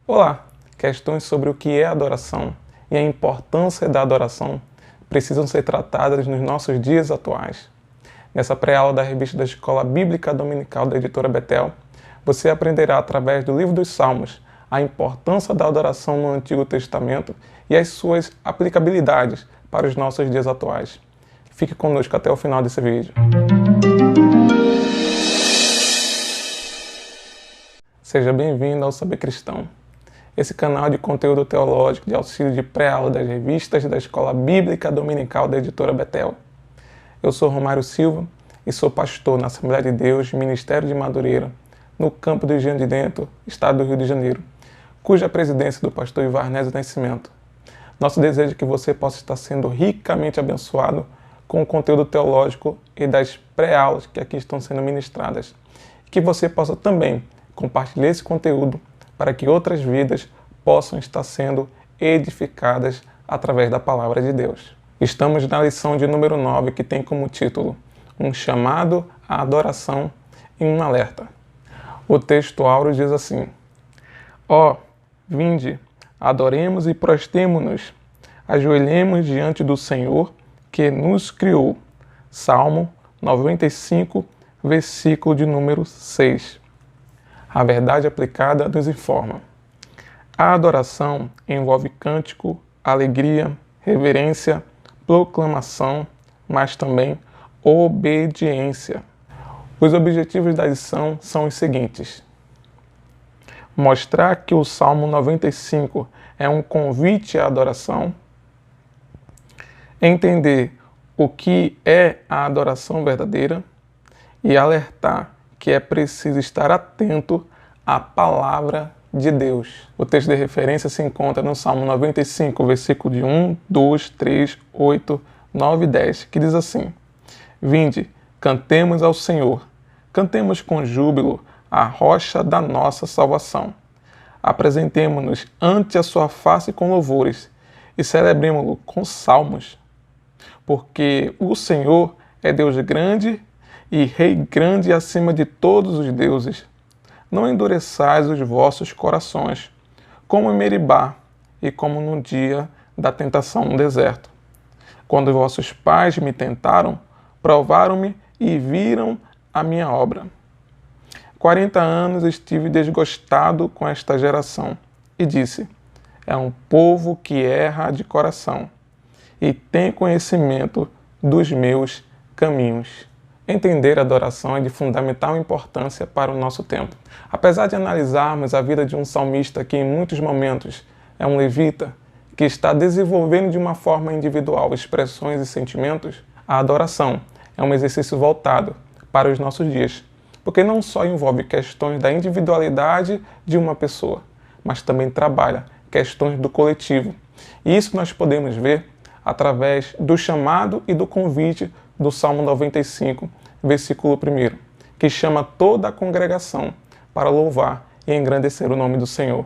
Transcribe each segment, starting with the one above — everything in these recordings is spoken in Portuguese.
Olá! Questões sobre o que é adoração e a importância da adoração precisam ser tratadas nos nossos dias atuais. Nessa pré-aula da revista da Escola Bíblica Dominical da Editora Betel, você aprenderá através do livro dos Salmos a importância da adoração no Antigo Testamento e as suas aplicabilidades para os nossos dias atuais. Fique conosco até o final desse vídeo. Seja bem-vindo ao Saber Cristão. Esse canal de conteúdo teológico de auxílio de pré-aula das revistas da Escola Bíblica Dominical da Editora Betel. Eu sou Romário Silva e sou pastor na Assembleia de Deus, Ministério de Madureira, no campo do Engenho de Dentro, estado do Rio de Janeiro, cuja presidência do pastor Ivarnésio Nascimento. Nosso desejo é que você possa estar sendo ricamente abençoado com o conteúdo teológico e das pré-aulas que aqui estão sendo ministradas. Que você possa também compartilhar esse conteúdo para que outras vidas possam estar sendo edificadas através da palavra de Deus. Estamos na lição de número 9, que tem como título Um chamado à adoração e um alerta. O texto áureo diz assim: Ó, vinde, adoremos e prostemo-nos, ajoelhemos diante do Senhor que nos criou. Salmo 95, versículo de número 6. A verdade aplicada nos informa. A adoração envolve cântico, alegria, reverência, proclamação, mas também obediência. Os objetivos da lição são os seguintes: mostrar que o Salmo 95 é um convite à adoração, entender o que é a adoração verdadeira e alertar que é preciso estar atento à palavra de Deus. O texto de referência se encontra no Salmo 95, versículo de 1, 2, 3, 8, 9 e 10, que diz assim: Vinde, cantemos ao Senhor, cantemos com júbilo a rocha da nossa salvação. Apresentemo-nos ante a sua face com louvores e celebremo-lo com salmos. Porque o Senhor é Deus grande e Rei grande acima de todos os deuses. Não endureçais os vossos corações, como em Meribá e como no dia da tentação no deserto. Quando vossos pais me tentaram, provaram-me e viram a minha obra. 40 anos estive desgostado com esta geração e disse: é um povo que erra de coração e tem conhecimento dos meus caminhos. Entender a adoração é de fundamental importância para o nosso tempo. Apesar de analisarmos a vida de um salmista que em muitos momentos é um levita, que está desenvolvendo de uma forma individual expressões e sentimentos, a adoração é um exercício voltado para os nossos dias, porque não só envolve questões da individualidade de uma pessoa, mas também trabalha questões do coletivo. E isso nós podemos ver através do chamado e do convite do Salmo 95, versículo 1, que chama toda a congregação para louvar e engrandecer o nome do Senhor.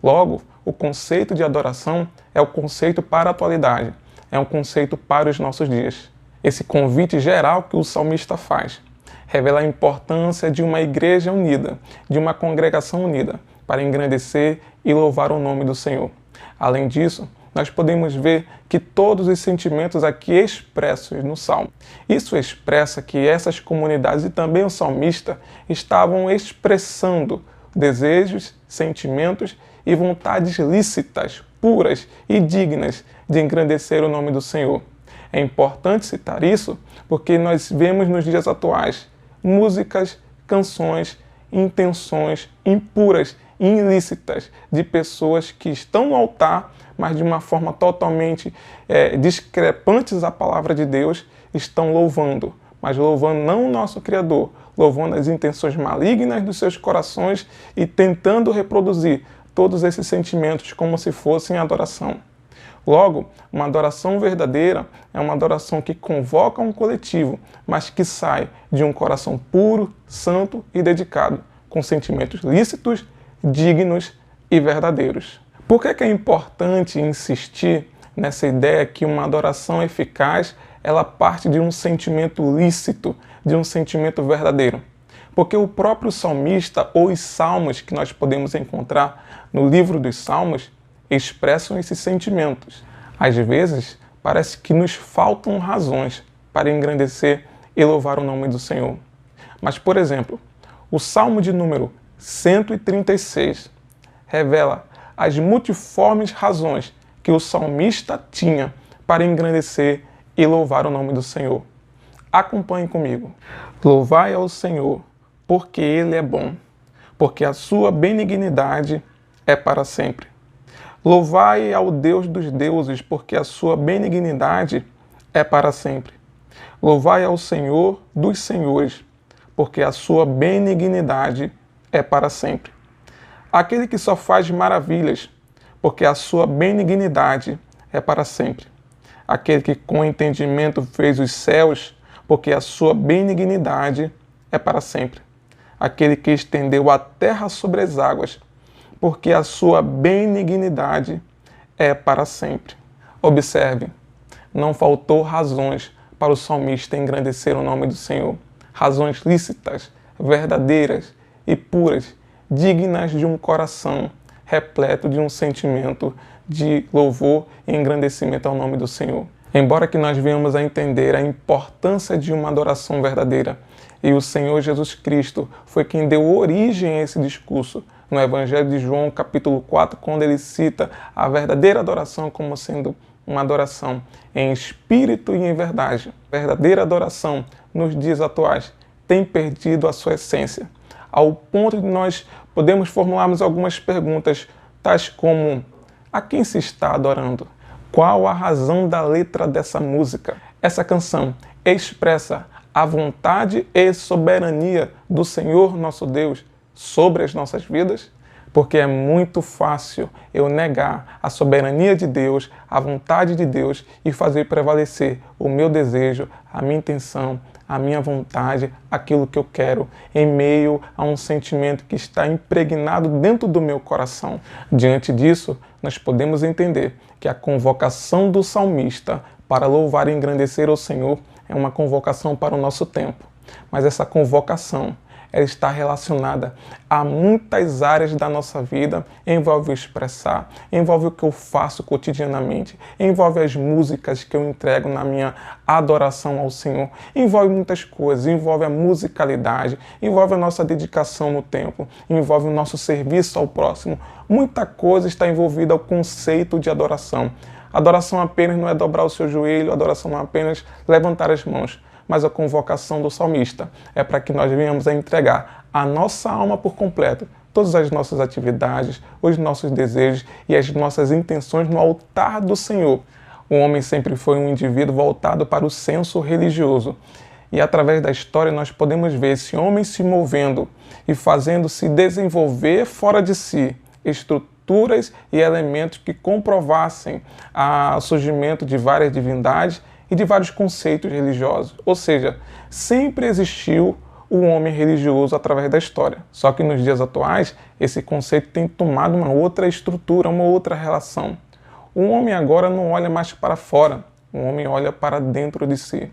Logo, o conceito de adoração é o conceito para a atualidade, é um conceito para os nossos dias. Esse convite geral que o salmista faz revela a importância de uma igreja unida, de uma congregação unida, para engrandecer e louvar o nome do Senhor. Além disso, nós podemos ver que todos os sentimentos aqui expressos no Salmo. Isso expressa que essas comunidades e também o salmista estavam expressando desejos, sentimentos e vontades lícitas, puras e dignas de engrandecer o nome do Senhor. É importante citar isso porque nós vemos nos dias atuais músicas, canções, intenções impuras e ilícitas de pessoas que estão no altar, mas de uma forma totalmente discrepantes à palavra de Deus, estão louvando, mas louvando não o nosso Criador, louvando as intenções malignas dos seus corações e tentando reproduzir todos esses sentimentos como se fossem adoração. Logo, uma adoração verdadeira é uma adoração que convoca um coletivo, mas que sai de um coração puro, santo e dedicado, com sentimentos lícitos, dignos e verdadeiros. Por que é importante insistir nessa ideia que uma adoração eficaz ela parte de um sentimento lícito, de um sentimento verdadeiro? Porque o próprio salmista ou os salmos que nós podemos encontrar no livro dos Salmos expressam esses sentimentos. Às vezes, parece que nos faltam razões para engrandecer e louvar o nome do Senhor. Mas, por exemplo, o Salmo de número 136 revela as multiformes razões que o salmista tinha para engrandecer e louvar o nome do Senhor. Acompanhe comigo. Louvai ao Senhor, porque Ele é bom, porque a sua benignidade é para sempre. Louvai ao Deus dos deuses, porque a sua benignidade é para sempre. Louvai ao Senhor dos senhores, porque a sua benignidade é para sempre. Aquele que só faz maravilhas, porque a sua benignidade é para sempre. Aquele que com entendimento fez os céus, porque a sua benignidade é para sempre. Aquele que estendeu a terra sobre as águas, porque a sua benignidade é para sempre. Observe, não faltou razões para o salmista engrandecer o nome do Senhor. Razões lícitas, verdadeiras e puras, dignas de um coração repleto de um sentimento de louvor e engrandecimento ao nome do Senhor. Embora que nós venhamos a entender a importância de uma adoração verdadeira, e o Senhor Jesus Cristo foi quem deu origem a esse discurso no Evangelho de João, capítulo 4, quando ele cita a verdadeira adoração como sendo uma adoração em espírito e em verdade. A verdadeira adoração nos dias atuais tem perdido a sua essência, ao ponto de nós podemos formularmos algumas perguntas, tais como: a quem se está adorando? Qual a razão da letra dessa música? Essa canção expressa a vontade e soberania do Senhor nosso Deus sobre as nossas vidas? Porque é muito fácil eu negar a soberania de Deus, a vontade de Deus e fazer prevalecer o meu desejo, a minha intenção, a minha vontade, aquilo que eu quero, em meio a um sentimento que está impregnado dentro do meu coração. Diante disso, nós podemos entender que a convocação do salmista para louvar e engrandecer o Senhor é uma convocação para o nosso tempo. Mas essa convocação, ela está relacionada a muitas áreas da nossa vida, envolve o expressar, envolve o que eu faço cotidianamente, envolve as músicas que eu entrego na minha adoração ao Senhor, envolve muitas coisas, envolve a musicalidade, envolve a nossa dedicação no templo, envolve o nosso serviço ao próximo. Muita coisa está envolvida ao conceito de adoração. Adoração apenas não é dobrar o seu joelho, adoração não é apenas levantar as mãos, mas a convocação do salmista é para que nós venhamos a entregar a nossa alma por completo, todas as nossas atividades, os nossos desejos e as nossas intenções no altar do Senhor. O homem sempre foi um indivíduo voltado para o senso religioso. E através da história nós podemos ver esse homem se movendo e fazendo-se desenvolver fora de si estruturas e elementos que comprovassem o surgimento de várias divindades e de vários conceitos religiosos. Ou seja, sempre existiu o homem religioso através da história. Só que nos dias atuais, esse conceito tem tomado uma outra estrutura, uma outra relação. O homem agora não olha mais para fora, o homem olha para dentro de si.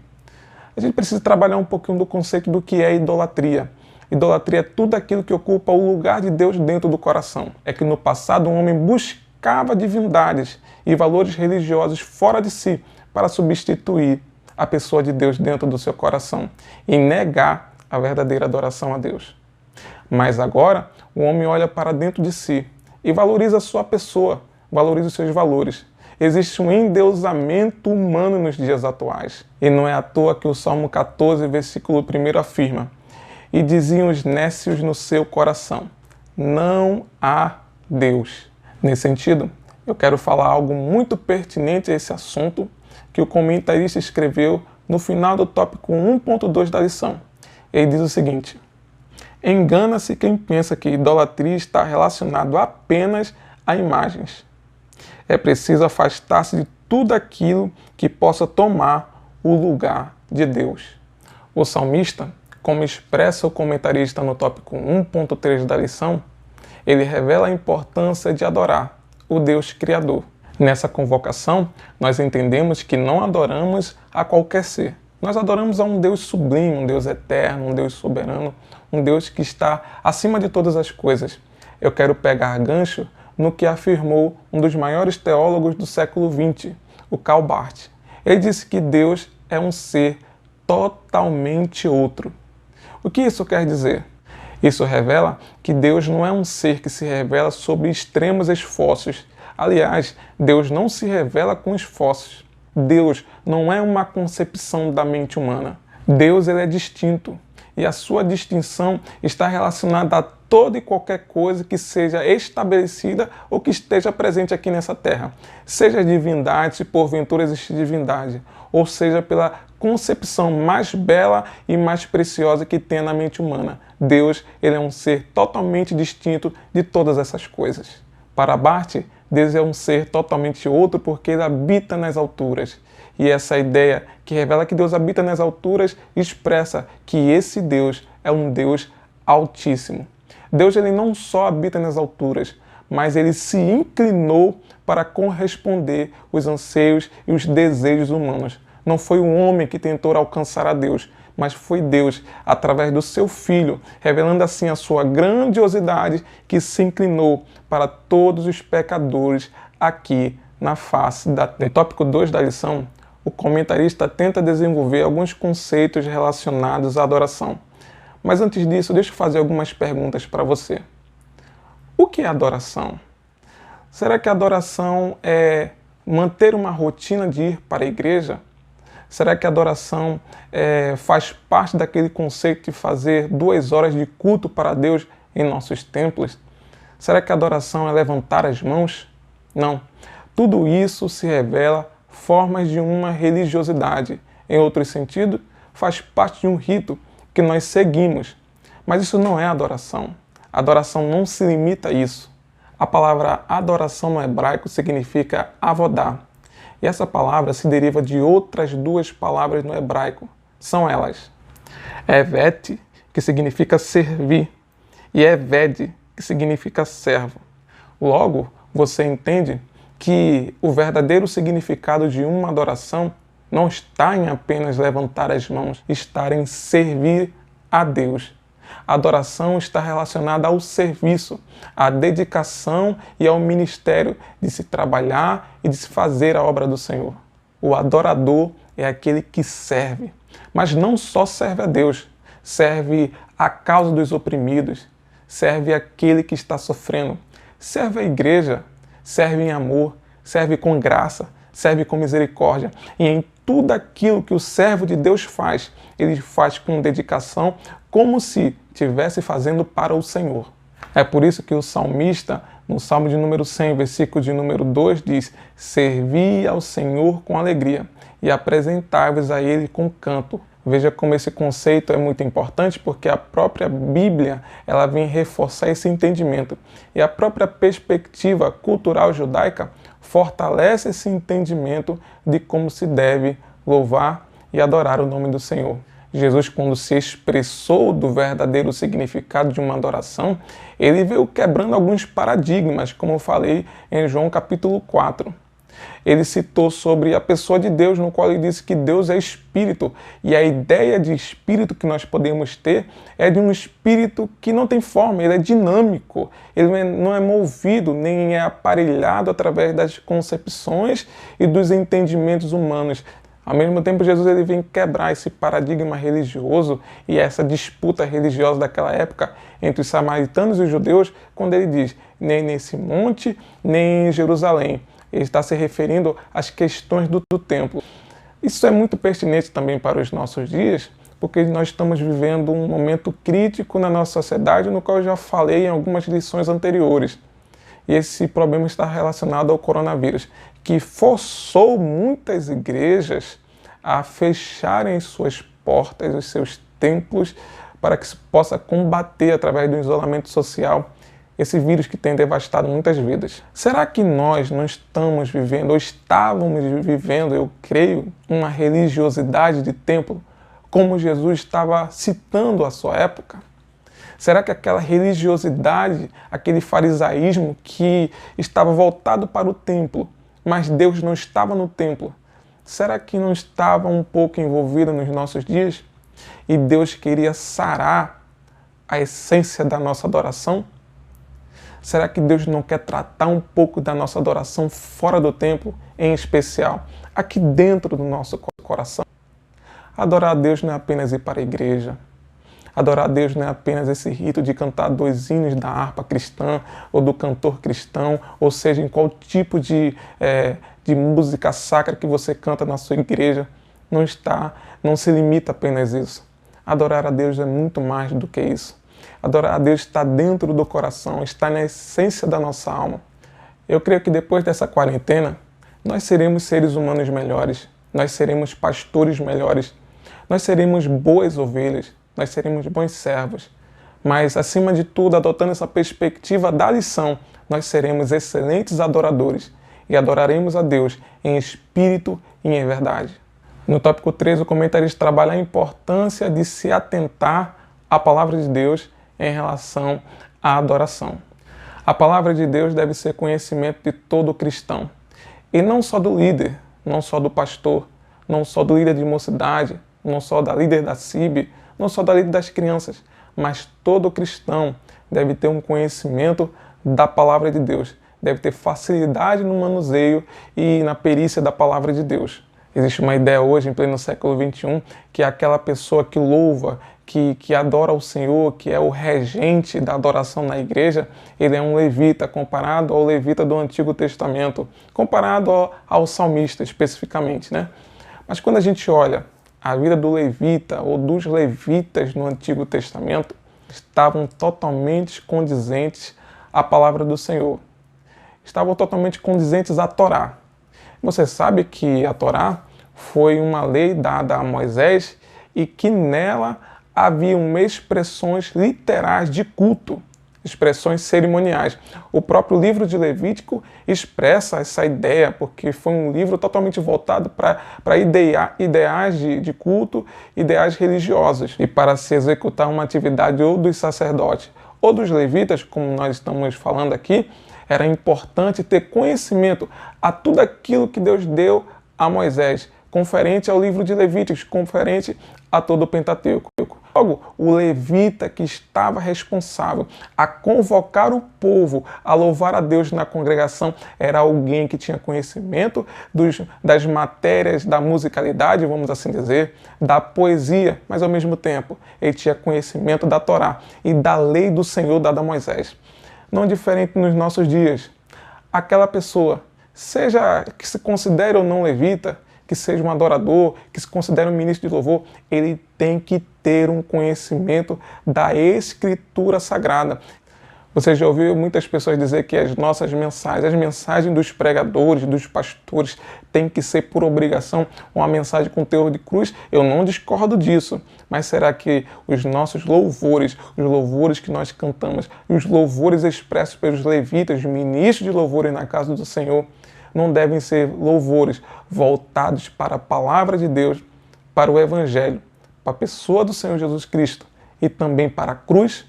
A gente precisa trabalhar um pouquinho do conceito do que é idolatria. Idolatria é tudo aquilo que ocupa o lugar de Deus dentro do coração. É que no passado o homem buscava divindades e valores religiosos fora de si, para substituir a pessoa de Deus dentro do seu coração e negar a verdadeira adoração a Deus. Mas agora, o homem olha para dentro de si e valoriza a sua pessoa, valoriza os seus valores. Existe um endeusamento humano nos dias atuais. E não é à toa que o Salmo 14, versículo 1 afirma: e diziam os nécios no seu coração, não há Deus. Nesse sentido, eu quero falar algo muito pertinente a esse assunto, que o comentarista escreveu no final do tópico 1.2 da lição. Ele diz o seguinte: engana-se quem pensa que idolatria está relacionado apenas a imagens. É preciso afastar-se de tudo aquilo que possa tomar o lugar de Deus. O salmista, como expressa o comentarista no tópico 1.3 da lição, ele revela a importância de adorar o Deus Criador. Nessa convocação, nós entendemos que não adoramos a qualquer ser. Nós adoramos a um Deus sublime, um Deus eterno, um Deus soberano, um Deus que está acima de todas as coisas. Eu quero pegar gancho no que afirmou um dos maiores teólogos do século XX, o Karl Barth. Ele disse que Deus é um ser totalmente outro. O que isso quer dizer? Isso revela que Deus não é um ser que se revela sob extremos esforços. Aliás, Deus não se revela com esforços. Deus não é uma concepção da mente humana. Deus ele é distinto. E a sua distinção está relacionada a toda e qualquer coisa que seja estabelecida ou que esteja presente aqui nessa terra. Seja divindade, se porventura existe divindade, ou seja pela concepção mais bela e mais preciosa que tem na mente humana. Deus ele é um ser totalmente distinto de todas essas coisas. Para Barth, Deus é um ser totalmente outro porque ele habita nas alturas. E essa ideia que revela que Deus habita nas alturas expressa que esse Deus é um Deus altíssimo. Deus ele não só habita nas alturas, mas ele se inclinou para corresponder os anseios e os desejos humanos. Não foi o homem que tentou alcançar a Deus, mas foi Deus, através do seu Filho, revelando assim a sua grandiosidade, que se inclinou para todos os pecadores aqui na face da terra. No tópico 2 da lição, o comentarista tenta desenvolver alguns conceitos relacionados à adoração. Mas antes disso, deixa eu fazer algumas perguntas para você. O que é adoração? Será que a adoração é manter uma rotina de ir para a igreja? Será que a adoração faz parte daquele conceito de fazer 2 horas de culto para Deus em nossos templos? Será que a adoração é levantar as mãos? Não. Tudo isso se revela formas de uma religiosidade. Em outro sentido, faz parte de um rito que nós seguimos. Mas isso não é adoração. A adoração não se limita a isso. A palavra adoração no hebraico significa avodá. E essa palavra se deriva de outras 2 palavras no hebraico. São elas: evet, que significa servir, e eved, que significa servo. Logo, você entende que o verdadeiro significado de uma adoração não está em apenas levantar as mãos, está em servir a Deus. A adoração está relacionada ao serviço, à dedicação e ao ministério de se trabalhar e de se fazer a obra do Senhor. O adorador é aquele que serve, mas não só serve a Deus, serve a causa dos oprimidos, serve aquele que está sofrendo, serve a igreja, serve em amor, serve com graça, serve com misericórdia. E em tudo aquilo que o servo de Deus faz, ele faz com dedicação, como se estivesse fazendo para o Senhor. É por isso que o salmista, no Salmo de número 100, versículo de número 2, diz: servi ao Senhor com alegria e apresentai-vos a Ele com canto. Veja como esse conceito é muito importante, porque a própria Bíblia ela vem reforçar esse entendimento. E a própria perspectiva cultural judaica fortalece esse entendimento de como se deve louvar e adorar o nome do Senhor. Jesus, quando se expressou do verdadeiro significado de uma adoração, ele veio quebrando alguns paradigmas, como eu falei em João capítulo 4. Ele citou sobre a pessoa de Deus, no qual ele disse que Deus é espírito. E a ideia de espírito que nós podemos ter é de um espírito que não tem forma, ele é dinâmico. Ele não é movido, nem é aparelhado através das concepções e dos entendimentos humanos. Ao mesmo tempo, Jesus ele vem quebrar esse paradigma religioso e essa disputa religiosa daquela época entre os samaritanos e os judeus, quando ele diz, nem nesse monte, nem em Jerusalém. Ele está se referindo às questões do templo. Isso é muito pertinente também para os nossos dias, porque nós estamos vivendo um momento crítico na nossa sociedade, no qual eu já falei em algumas lições anteriores. E esse problema está relacionado ao coronavírus, que forçou muitas igrejas a fecharem suas portas, os seus templos, para que se possa combater, através do isolamento social, esse vírus que tem devastado muitas vidas. Será que nós não estamos vivendo, ou estávamos vivendo, eu creio, uma religiosidade de templo, como Jesus estava citando a sua época? Será que aquela religiosidade, aquele farisaísmo que estava voltado para o templo, mas Deus não estava no templo, será que não estava um pouco envolvida nos nossos dias? E Deus queria sarar a essência da nossa adoração? Será que Deus não quer tratar um pouco da nossa adoração fora do templo, em especial, aqui dentro do nosso coração? Adorar a Deus não é apenas ir para a igreja. Adorar a Deus não é apenas esse rito de cantar 2 hinos da harpa cristã ou do cantor cristão, ou seja, em qual tipo de música sacra que você canta na sua igreja. Não se limita apenas isso. Adorar a Deus é muito mais do que isso. Adorar a Deus está dentro do coração, está na essência da nossa alma. Eu creio que depois dessa quarentena, nós seremos seres humanos melhores, nós seremos pastores melhores, nós seremos boas ovelhas, nós seremos bons servos. Mas, acima de tudo, adotando essa perspectiva da lição, nós seremos excelentes adoradores e adoraremos a Deus em espírito e em verdade. No tópico 3, o comentarista trabalha a importância de se atentar à palavra de Deus em relação à adoração. A palavra de Deus deve ser conhecimento de todo cristão, e não só do líder, não só do pastor, não só do líder de mocidade, não só da líder da CIB, não só da líder das crianças, mas todo cristão deve ter um conhecimento da palavra de Deus, deve ter facilidade no manuseio e na perícia da palavra de Deus. Existe uma ideia hoje, em pleno século XXI, que é aquela pessoa que louva, que adora o Senhor, que é o regente da adoração na igreja, ele é um levita, comparado ao levita do Antigo Testamento, comparado ao salmista especificamente, né? Mas quando a gente olha a vida do levita ou dos levitas no Antigo Testamento, estavam totalmente condizentes à palavra do Senhor. Estavam totalmente condizentes à Torá. Você sabe que a Torá foi uma lei dada a Moisés e que nela haviam expressões literais de culto, expressões cerimoniais. O próprio livro de Levítico expressa essa ideia, porque foi um livro totalmente voltado para ideais de culto, ideais religiosos, e para se executar uma atividade ou dos sacerdotes ou dos levitas, como nós estamos falando aqui, era importante ter conhecimento a tudo aquilo que Deus deu a Moisés, conferente ao livro de Levíticos, conferente a todo o Pentateuco. Logo, o levita que estava responsável a convocar o povo a louvar a Deus na congregação era alguém que tinha conhecimento das matérias da musicalidade, vamos assim dizer, da poesia, mas ao mesmo tempo ele tinha conhecimento da Torá e da lei do Senhor dada a Moisés. Não diferente nos nossos dias. Aquela pessoa, seja que se considere ou não levita, que seja um adorador, que se considere um ministro de louvor, ele tem que ter um conhecimento da Escritura Sagrada. Você já ouviu muitas pessoas dizer que as nossas mensagens, as mensagens dos pregadores, dos pastores, têm que ser por obrigação uma mensagem com teor de cruz? Eu não discordo disso, mas será que os nossos louvores, os louvores que nós cantamos, os louvores expressos pelos levitas, os ministros de louvores na casa do Senhor, não devem ser louvores voltados para a palavra de Deus, para o Evangelho, para a pessoa do Senhor Jesus Cristo e também para a cruz?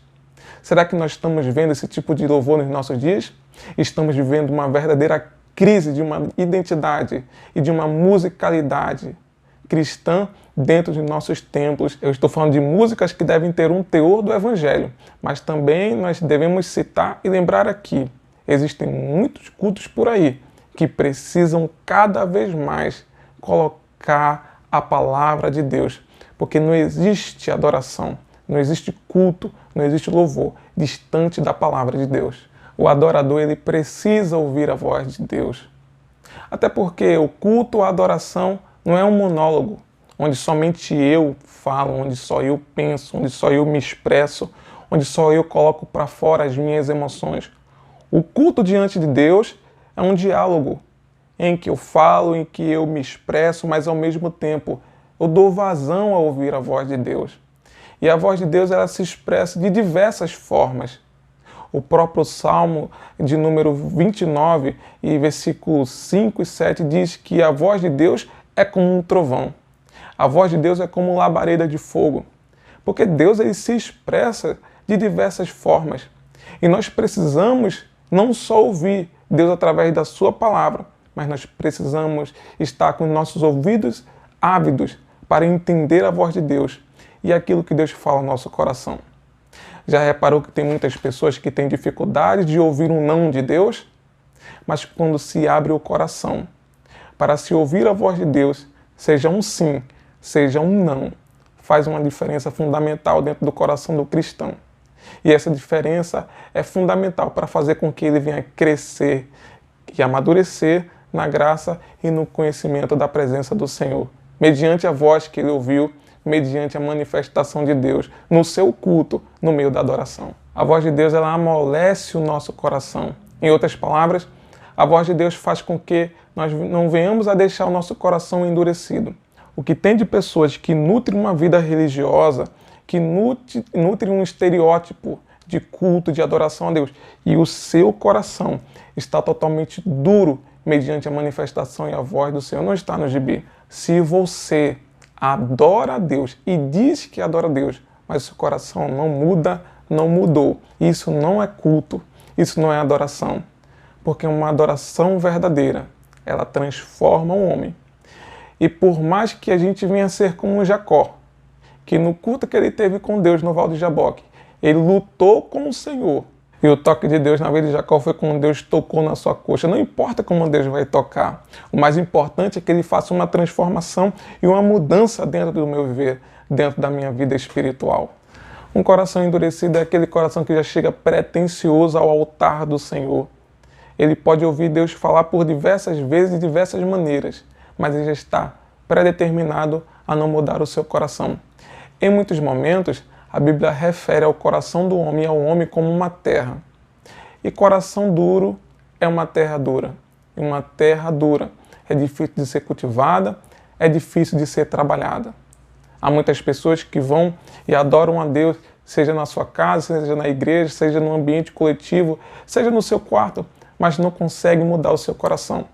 Será que nós estamos vendo esse tipo de louvor nos nossos dias? Estamos vivendo uma verdadeira crise de uma identidade e de uma musicalidade cristã dentro de nossos templos. Eu estou falando de músicas que devem ter um teor do Evangelho, mas também nós devemos citar e lembrar aqui, existem muitos cultos por aí que precisam cada vez mais colocar a palavra de Deus, porque não existe adoração, não existe culto, não existe louvor distante da palavra de Deus. O adorador, ele precisa ouvir a voz de Deus. Até porque o culto, a adoração, não é um monólogo, onde somente eu falo, onde só eu penso, onde só eu me expresso, onde só eu coloco para fora as minhas emoções. O culto diante de Deus é um diálogo em que eu falo, em que eu me expresso, mas ao mesmo tempo eu dou vazão a ouvir a voz de Deus. E a voz de Deus, ela se expressa de diversas formas. O próprio Salmo de número 29 e versículos 5 e 7 diz que a voz de Deus é como um trovão. A voz de Deus é como labareda de fogo. Porque Deus, ele se expressa de diversas formas. E nós precisamos não só ouvir Deus através da sua palavra, mas nós precisamos estar com nossos ouvidos ávidos para entender a voz de Deus e aquilo que Deus fala no nosso coração. Já reparou que tem muitas pessoas que têm dificuldade de ouvir um não de Deus? Mas quando se abre o coração para se ouvir a voz de Deus, seja um sim, seja um não, faz uma diferença fundamental dentro do coração do cristão. E essa diferença é fundamental para fazer com que ele venha crescer e amadurecer na graça e no conhecimento da presença do Senhor, mediante a voz que ele ouviu, mediante a manifestação de Deus no seu culto, no meio da adoração. A voz de Deus, ela amolece o nosso coração. Em outras palavras, a voz de Deus faz com que nós não venhamos a deixar o nosso coração endurecido. O que tem de pessoas que nutrem uma vida religiosa, que nutrem um estereótipo de culto, de adoração a Deus, e o seu coração está totalmente duro mediante a manifestação e a voz do Senhor, não está no gibi. Se você adora a Deus e diz que adora a Deus, mas o seu coração não muda, não mudou, isso não é culto, isso não é adoração, porque uma adoração verdadeira, ela transforma o homem. E por mais que a gente venha a ser como Jacó, que no culto que ele teve com Deus no Val de Jaboque, ele lutou com o Senhor. E o toque de Deus na vida de Jacó foi quando Deus tocou na sua coxa. Não importa como Deus vai tocar. O mais importante é que ele faça uma transformação e uma mudança dentro do meu viver, dentro da minha vida espiritual. Um coração endurecido é aquele coração que já chega pretensioso ao altar do Senhor. Ele pode ouvir Deus falar por diversas vezes e diversas maneiras, mas ele já está predeterminado a não mudar o seu coração. Em muitos momentos, a Bíblia refere ao coração do homem e ao homem como uma terra. E coração duro é uma terra dura. E uma terra dura é difícil de ser cultivada, é difícil de ser trabalhada. Há muitas pessoas que vão e adoram a Deus, seja na sua casa, seja na igreja, seja no ambiente coletivo, seja no seu quarto, mas não conseguem mudar o seu coração.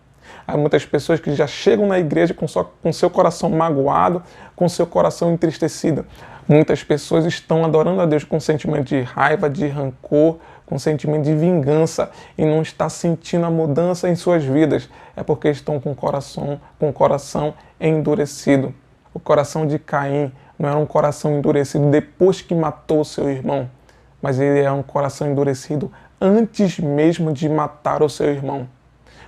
Há muitas pessoas que já chegam na igreja com seu coração magoado, com seu coração entristecido. Muitas pessoas estão adorando a Deus com sentimento de raiva, de rancor, com sentimento de vingança e não está sentindo a mudança em suas vidas. É porque estão com o coração endurecido. O coração de Caim não era um coração endurecido depois que matou seu irmão, mas ele é um coração endurecido antes mesmo de matar o seu irmão.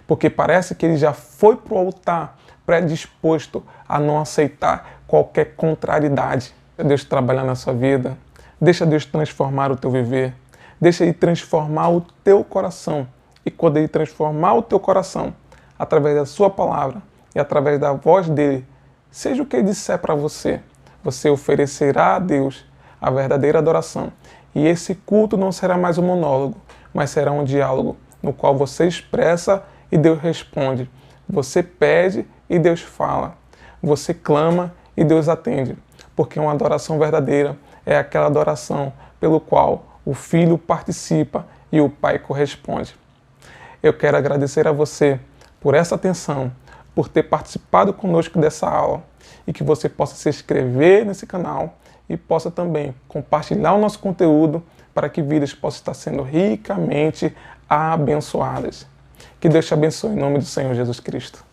Porque parece que ele já foi para o altar predisposto a não aceitar qualquer contrariedade. Deixa Deus trabalhar na sua vida, deixa Deus transformar o teu viver, deixa Ele transformar o teu coração. E quando Ele transformar o teu coração, através da sua palavra e através da voz dEle, seja o que Ele disser para você, você oferecerá a Deus a verdadeira adoração. E esse culto não será mais um monólogo, mas será um diálogo no qual você expressa e Deus responde. Você pede e Deus fala. Você clama e Deus atende. Porque uma adoração verdadeira é aquela adoração pelo qual o Filho participa e o Pai corresponde. Eu quero agradecer a você por essa atenção, por ter participado conosco dessa aula e que você possa se inscrever nesse canal e possa também compartilhar o nosso conteúdo para que vidas possam estar sendo ricamente abençoadas. Que Deus te abençoe em nome do Senhor Jesus Cristo.